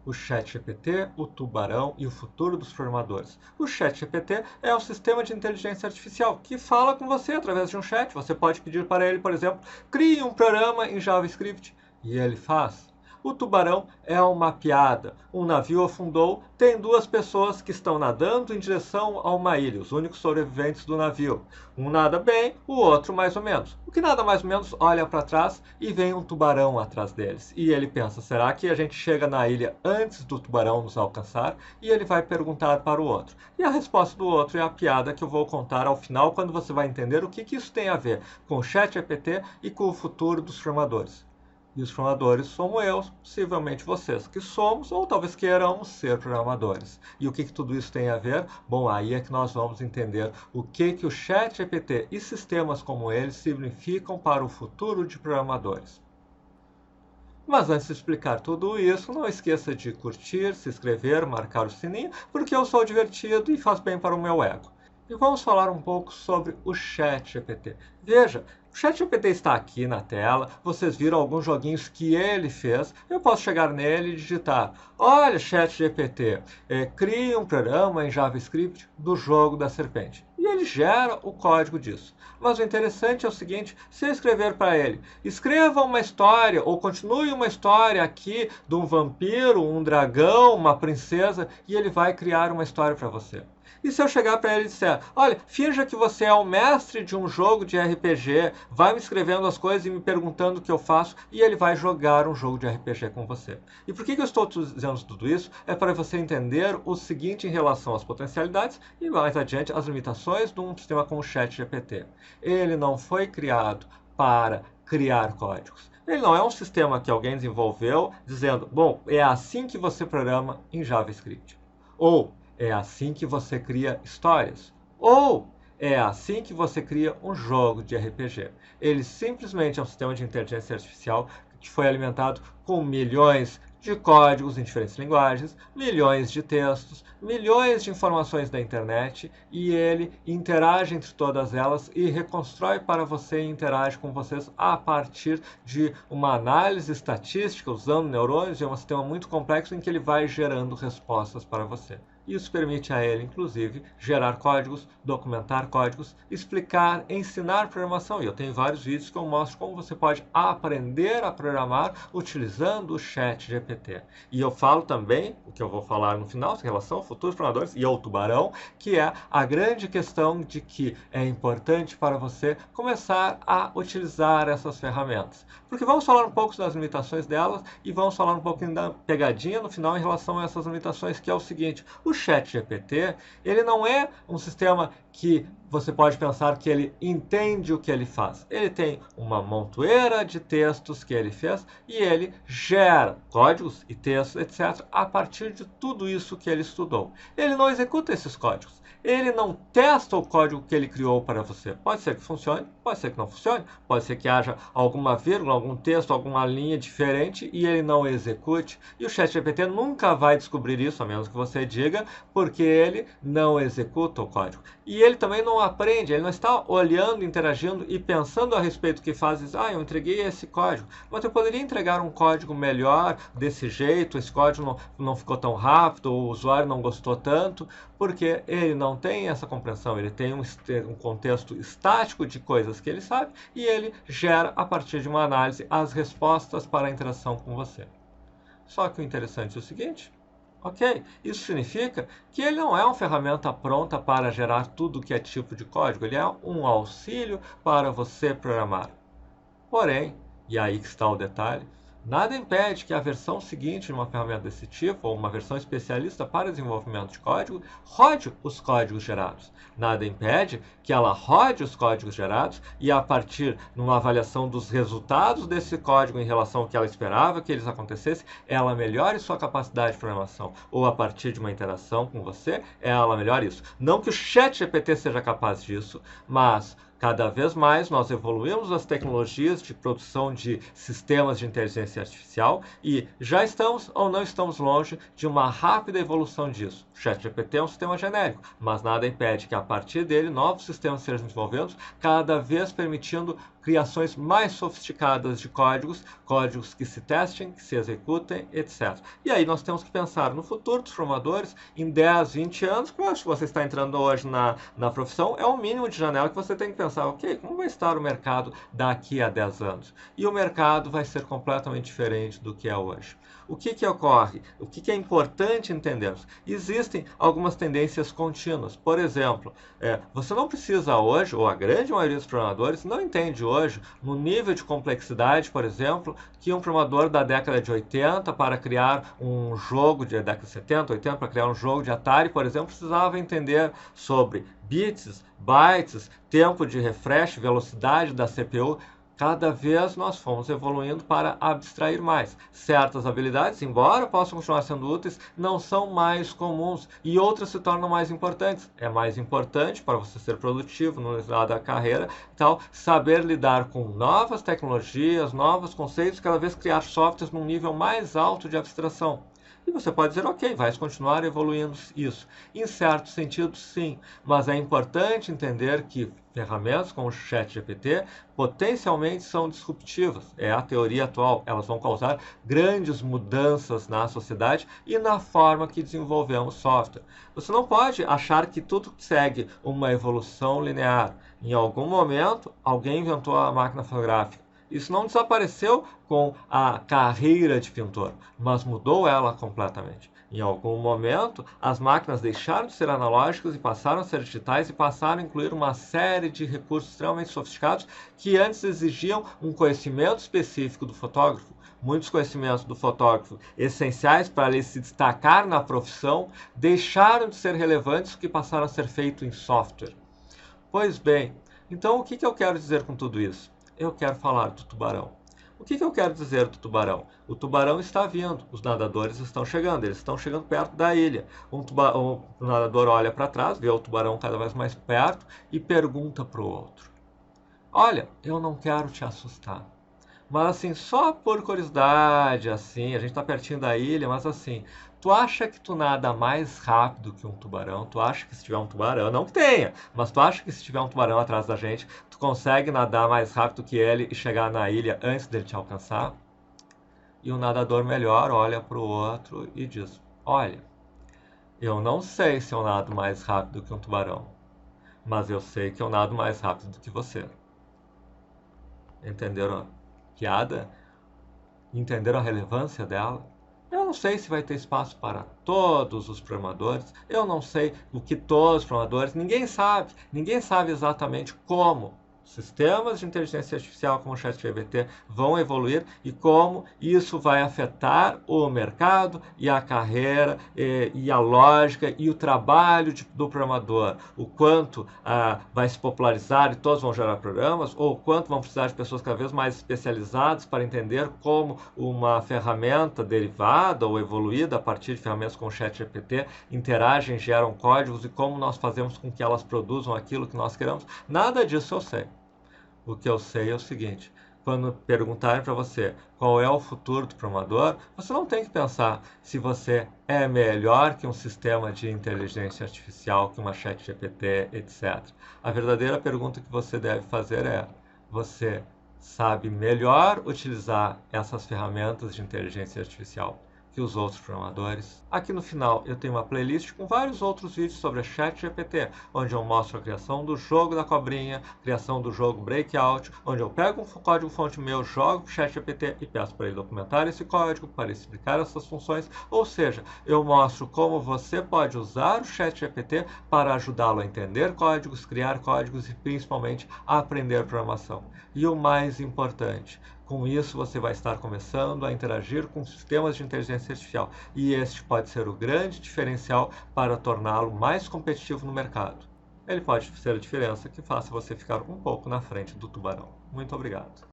o ChatGPT, o Tubarão e o futuro dos programadores. O ChatGPT é um sistema de inteligência artificial que fala com você através de um chat. Você pode pedir para ele, por exemplo, crie um programa em JavaScript e ele faz. O Tubarão é uma piada. Um navio afundou, tem duas pessoas que estão nadando em direção a uma ilha, os únicos sobreviventes do navio. Um nada bem, o outro mais ou menos. O que nada mais ou menos olha para trás e vem um tubarão atrás deles. E ele pensa, será que a gente chega na ilha antes do tubarão nos alcançar? E ele vai perguntar para o outro. E a resposta do outro é a piada que eu vou contar ao final, quando você vai entender o que isso tem a ver com o ChatGPT e com o futuro dos programadores. E os programadores somos eu, possivelmente vocês, que somos ou talvez queiramos ser programadores. E o que tudo isso tem a ver? Bom, aí é que nós vamos entender o que o ChatGPT e sistemas como ele significam para o futuro de programadores. Mas antes de explicar tudo isso, não esqueça de curtir, se inscrever, marcar o sininho, porque eu sou divertido e faz bem para o meu ego. E vamos falar um pouco sobre o ChatGPT. Veja, o ChatGPT está aqui na tela, vocês viram alguns joguinhos que ele fez. Eu posso chegar nele e digitar, olha ChatGPT, crie um programa em JavaScript do jogo da serpente. E ele gera o código disso. Mas o interessante é o seguinte, se eu escrever para ele, escreva uma história ou continue uma história aqui de um vampiro, um dragão, uma princesa, e ele vai criar uma história para você. E se eu chegar para ele e disser, olha, finja que você é o mestre de um jogo de RPG, vai me escrevendo as coisas e me perguntando o que eu faço, e ele vai jogar um jogo de RPG com você. E por que eu estou dizendo tudo isso? É para você entender o seguinte em relação às potencialidades e mais adiante as limitações de um sistema como o ChatGPT. Ele não foi criado para criar códigos. Ele não é um sistema que alguém desenvolveu dizendo, bom, é assim que você programa em JavaScript. Ou é assim que você cria histórias. Ou é assim que você cria um jogo de RPG. Ele simplesmente é um sistema de inteligência artificial que foi alimentado com milhões de códigos em diferentes linguagens, milhões de textos, milhões de informações da internet, e ele interage entre todas elas e reconstrói para você e interage com vocês a partir de uma análise estatística usando neurônios. É um sistema muito complexo em que ele vai gerando respostas para você. Isso permite a ele, inclusive, gerar códigos, documentar códigos, explicar, ensinar programação. E eu tenho vários vídeos que eu mostro como você pode aprender a programar utilizando o ChatGPT. E eu falo também, o que eu vou falar no final, em relação a futuros programadores e ao tubarão, que é a grande questão de que é importante para você começar a utilizar essas ferramentas. Porque vamos falar um pouco das limitações delas e vamos falar um pouquinho da pegadinha no final em relação a essas limitações, que é o seguinte, o ChatGPT, ele não é um sistema que você pode pensar que ele entende o que ele faz. Ele tem uma montoeira de textos que ele fez e ele gera códigos e textos, etc., a partir de tudo isso que ele estudou. Ele não executa esses códigos. Ele não testa o código que ele criou para você. Pode ser que funcione, pode ser que não funcione, pode ser que haja alguma vírgula, algum texto, alguma linha diferente e ele não execute. E o ChatGPT nunca vai descobrir isso, a menos que você diga, porque ele não executa o código. E ele também não aprende, ele não está olhando, interagindo e pensando a respeito do que faz. Diz, eu entreguei esse código, mas eu poderia entregar um código melhor desse jeito, esse código não ficou tão rápido, o usuário não gostou tanto, porque ele não tem essa compreensão, ele tem um contexto estático de coisas que ele sabe e ele gera, a partir de uma análise, as respostas para a interação com você. Só que o interessante é o seguinte, ok, isso significa que ele não é uma ferramenta pronta para gerar tudo que é tipo de código, ele é um auxílio para você programar. Porém, e aí que está o detalhe, nada impede que a versão seguinte de uma ferramenta desse tipo, ou uma versão especialista para desenvolvimento de código, rode os códigos gerados. Nada impede que ela rode os códigos gerados e, a partir de uma avaliação dos resultados desse código em relação ao que ela esperava que eles acontecessem, ela melhore sua capacidade de programação. Ou, a partir de uma interação com você, ela melhore isso. Não que o ChatGPT seja capaz disso, mas Cada vez mais nós evoluímos as tecnologias de produção de sistemas de inteligência artificial e já estamos ou não estamos longe de uma rápida evolução disso. O ChatGPT é um sistema genérico, mas nada impede que a partir dele novos sistemas sejam desenvolvidos, cada vez permitindo criações mais sofisticadas de códigos que se testem, que se executem, etc. E aí nós temos que pensar no futuro dos programadores em 10, 20 anos, que eu acho que você está entrando hoje na profissão, é o mínimo de janela que você tem que pensar, ok, como vai estar o mercado daqui a 10 anos? E o mercado vai ser completamente diferente do que é hoje. O que ocorre? O que é importante entendermos? Existem algumas tendências contínuas. Por exemplo, você não precisa hoje, ou a grande maioria dos programadores não entende hoje, no nível de complexidade, por exemplo, que um programador da década de 80 para criar um jogo de década de 70, 80, para criar um jogo de Atari, por exemplo, precisava entender sobre bits, bytes, tempo de refresh, velocidade da CPU. Cada vez nós fomos evoluindo para abstrair mais. Certas habilidades, embora possam continuar sendo úteis, não são mais comuns e outras se tornam mais importantes. É mais importante para você ser produtivo no lado da carreira, tal, saber lidar com novas tecnologias, novos conceitos, cada vez criar softwares num nível mais alto de abstração. E você pode dizer, ok, vai continuar evoluindo isso. Em certo sentido, sim, mas é importante entender que ferramentas como o ChatGPT potencialmente são disruptivas. É a teoria atual. Elas vão causar grandes mudanças na sociedade e na forma que desenvolvemos software. Você não pode achar que tudo segue uma evolução linear. Em algum momento, alguém inventou a máquina fotográfica. Isso não desapareceu com a carreira de pintor, mas mudou ela completamente. Em algum momento, as máquinas deixaram de ser analógicas e passaram a ser digitais e passaram a incluir uma série de recursos extremamente sofisticados que antes exigiam um conhecimento específico do fotógrafo. Muitos conhecimentos do fotógrafo essenciais para ele se destacar na profissão deixaram de ser relevantes porque passaram a ser feitos em software. Pois bem, então o que eu quero dizer com tudo isso? Eu quero falar do tubarão. O que eu quero dizer do tubarão? O tubarão está vindo, os nadadores estão chegando, eles estão chegando perto da ilha. Um nadador olha para trás, vê o tubarão cada vez mais perto e pergunta para o outro: olha, eu não quero te assustar, mas assim, só por curiosidade, assim, a gente está pertinho da ilha, mas assim, tu acha que tu nada mais rápido que um tubarão? Tu acha que se tiver um tubarão, não que tenha, mas tu acha que se tiver um tubarão atrás da gente, tu consegue nadar mais rápido que ele e chegar na ilha antes dele te alcançar? E o nadador melhor olha para o outro e diz: olha, eu não sei se eu nado mais rápido que um tubarão, mas eu sei que eu nado mais rápido do que você. Entenderam? Piada, entenderam a relevância dela? Eu não sei se vai ter espaço para todos os programadores, eu não sei o que todos os programadores, ninguém sabe exatamente como sistemas de inteligência artificial como o ChatGPT vão evoluir e como isso vai afetar o mercado e a carreira e a lógica e o trabalho do programador. O quanto vai se popularizar e todos vão gerar programas, ou o quanto vão precisar de pessoas cada vez mais especializadas para entender como uma ferramenta derivada ou evoluída a partir de ferramentas como o ChatGPT interagem, geram códigos e como nós fazemos com que elas produzam aquilo que nós queremos. Nada disso eu sei. O que eu sei é o seguinte: quando perguntarem para você qual é o futuro do programador, você não tem que pensar se você é melhor que um sistema de inteligência artificial, que uma ChatGPT, etc. A verdadeira pergunta que você deve fazer é: você sabe melhor utilizar essas ferramentas de inteligência artificial que os outros programadores? Aqui no final eu tenho uma playlist com vários outros vídeos sobre a ChatGPT, onde eu mostro a criação do jogo da cobrinha, criação do jogo Breakout, onde eu pego um código-fonte meu, jogo para o ChatGPT e peço para ele documentar esse código, para explicar essas funções, ou seja, eu mostro como você pode usar o ChatGPT para ajudá-lo a entender códigos, criar códigos e principalmente a aprender programação. E o mais importante, com isso você vai estar começando a interagir com sistemas de inteligência artificial e este pode ser o grande diferencial para torná-lo mais competitivo no mercado. Ele pode ser a diferença que faça você ficar um pouco na frente do tubarão. Muito obrigado.